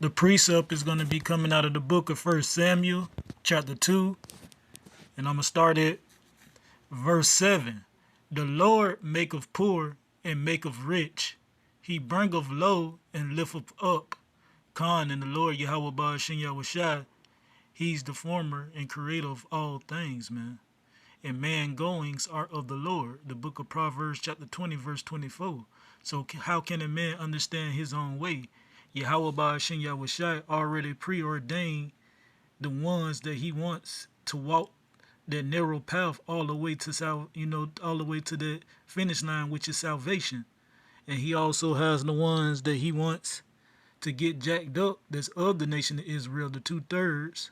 The precept is going to be coming out of the book of 1 Samuel, chapter 2, and I'm going to start at verse 7. The Lord maketh poor and maketh rich. He bringeth low and lifteth up. Khan and the Lord Yahweh Ba'ashin Yahushai, He's the former and creator of all things, man. And man goings are of the Lord. The book of Proverbs chapter 20 verse 24. So how can a man understand his own way? Yahweh Ba'ashin Yahushai already preordained the ones that he wants to walk that narrow path all the way to all the way to the finish line, which is salvation. And he also has the ones that he wants to get jacked up that's of the nation of Israel, the 2/3,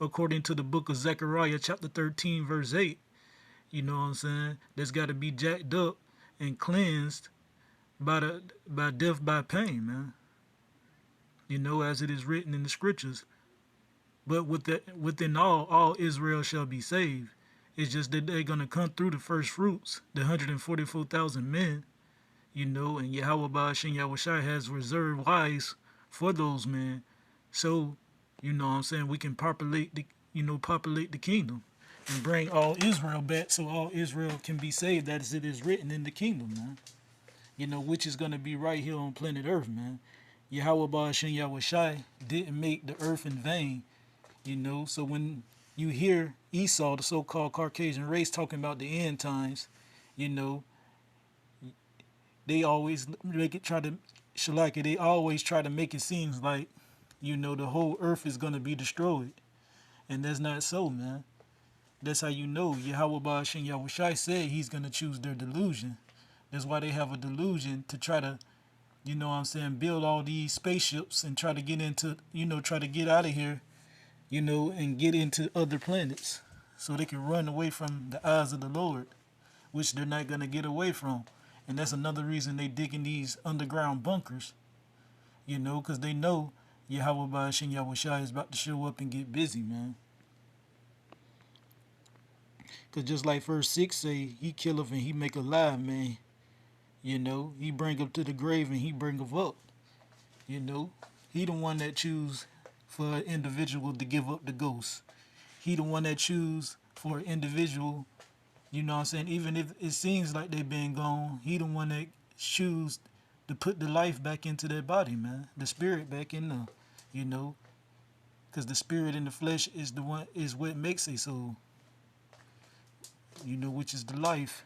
according to the book of Zechariah chapter 13 verse 8. You know what I'm saying? That's got to be jacked up and cleansed by death by pain, man. You know, as it is written in the scriptures. But within all Israel shall be saved. It's just that they're gonna come through the first fruits, the 144,000 men, you know, and Yahweh Ba'ashin Yahushai has reserved wives for those men. So, you know what I'm saying, we can populate the kingdom and bring all Israel back so all Israel can be saved as it is written in the kingdom, man. You know, which is gonna be right here on planet Earth, man. Yahweh Ba'ashin Yahushai didn't make the earth in vain, you know. So when you hear Esau, the so-called Caucasian race, talking about the end times, you know, they always they always try to make it seem like, you know, the whole earth is gonna be destroyed. And that's not so, man. That's how you know Yahweh Ba'ashin Yahushai said he's gonna choose their delusion. That's why they have a delusion to try to, you know what I'm saying, build all these spaceships and try to get into, you know, try to get out of here, you know, and get into other planets so they can run away from the eyes of the Lord, which they're not going to get away from. And that's another reason they digging these underground bunkers, you know, because they know Yahweh Ba'ashin Yahushai is about to show up and get busy, man. Because just like verse 6 say, he killeth and he make alive, man. You know, he bring up to the grave and he bring up up. You know, he the one that choose for an individual to give up the ghost. He the one that choose for an individual, you know what I'm saying, even if it seems like they been gone, he the one that choose to put the life back into their body, man. The spirit back in them, you know. Because the spirit in the flesh is what makes a soul. You know, which is the life.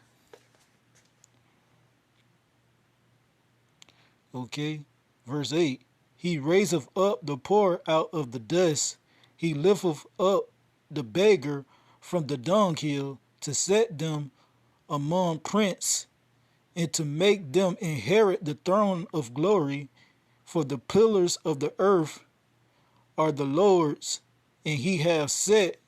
Okay, verse 8. He raiseth up the poor out of the dust. He lifteth up the beggar from the dunghill to set them among prince and to make them inherit the throne of glory. For the pillars of the earth are the Lord's, and he hath set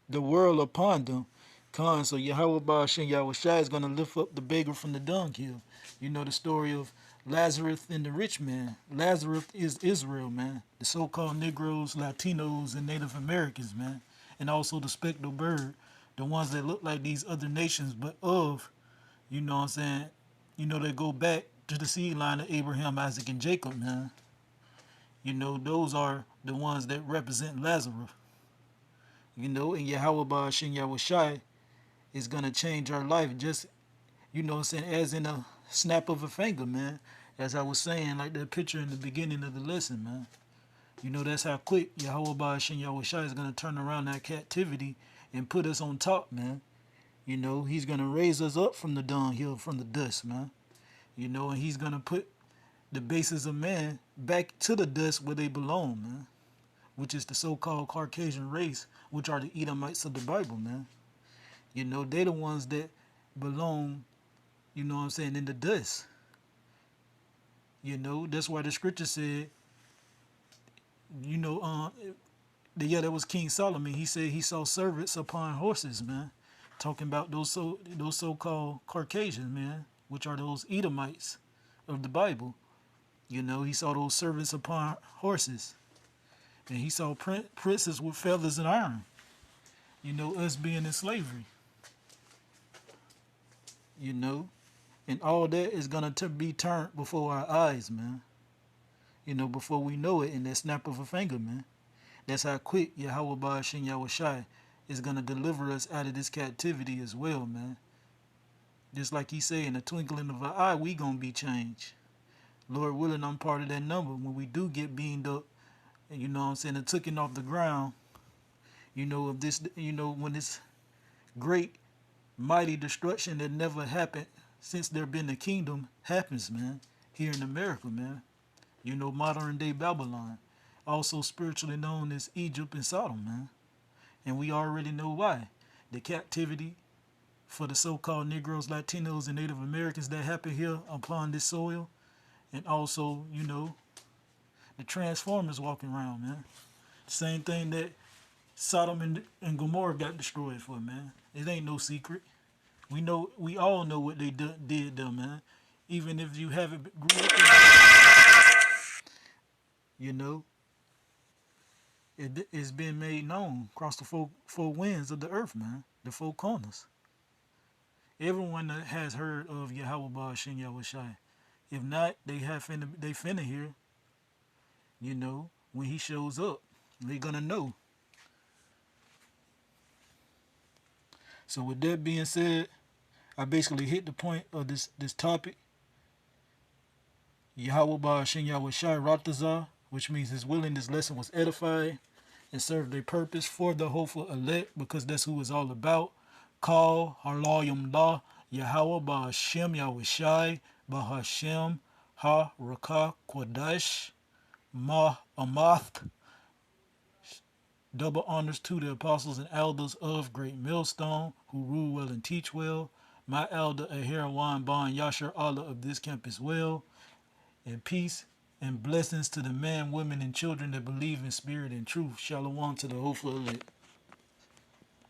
the world upon them. So Yahweh Ba'ashin Yahushai is going to lift up the beggar from the dunghill. You know the story of Lazarus and the rich man. Lazarus is Israel, man. The so-called Negroes, Latinos, and Native Americans, man. And also the spectral bird, the ones that look like these other nations, but of, you know what I'm saying, you know, they go back to the seed line of Abraham, Isaac, and Jacob, man. You know, those are the ones that represent Lazarus. You know, and Yahweh Ba'ashin Yahushai is going to change our life just, you know what I'm saying, as in a snap of a finger, man. As I was saying, like that picture in the beginning of the lesson, man. You know, that's how quick Yahweh Ba'ashin Yahushai is going to turn around that captivity and put us on top, man. You know, he's going to raise us up from the dunghill, from the dust, man. You know, and he's going to put the bases of man back to the dust where they belong, man. Which is the so-called Caucasian race, which are the Edomites of the Bible, man. You know, they the ones that belong, you know what I'm saying, in the dust. You know, that's why the scripture said, you know, that was King Solomon. He said he saw servants upon horses, man. Talking about those so-called Caucasians, man, which are those Edomites of the Bible. You know, he saw those servants upon horses. And he saw princes with feathers and iron. You know, us being in slavery. You know, and all that is going to be turned before our eyes, man. before we know it, in that snap of a finger, man. That's how quick Yahweh Ba'ashin Yahushai is going to deliver us out of this captivity as well, man. Just like he said, in the twinkling of an eye, we going to be changed. Lord willing, I'm part of that number. When we do get beamed up, and you know what I'm saying, and taken off the ground, of this, when this great, mighty destruction that never happened since there been a kingdom happens, man, here in America, man. Modern day Babylon, also spiritually known as Egypt and Sodom, man. And we already know why. The captivity for the so-called Negroes, Latinos, and Native Americans that happen here upon this soil, and also, the Transformers walking around, man. Same thing that Sodom and Gomorrah got destroyed for, man. It ain't no secret. We all know what they did them, man. Even if you haven't grew up you know, it's been made known across the four winds of the earth, man. The four corners. Everyone that has heard of Yahweh Ba'ashin Yahushai. If not, they finna hear, when he shows up. They're gonna know. So with that being said, I basically hit the point of this topic. Yahweh Ba'ashin Yahushai Ratazah, which means his willing this lesson was edified and served a purpose for the hopeful elect, because that's who it's all about. Call Harlayim La Yahweh Ba'ashem Yahushai Ba'ashem Ha Rakah Kodesh Ma Amath. Double honors to the apostles and elders of Great Millstone, who rule well and teach well. My elder Ahirawan Ban Yasher Allah of this camp as well. And peace and blessings to the men, women, and children that believe in spirit and truth. Shalom to the hopeful elect.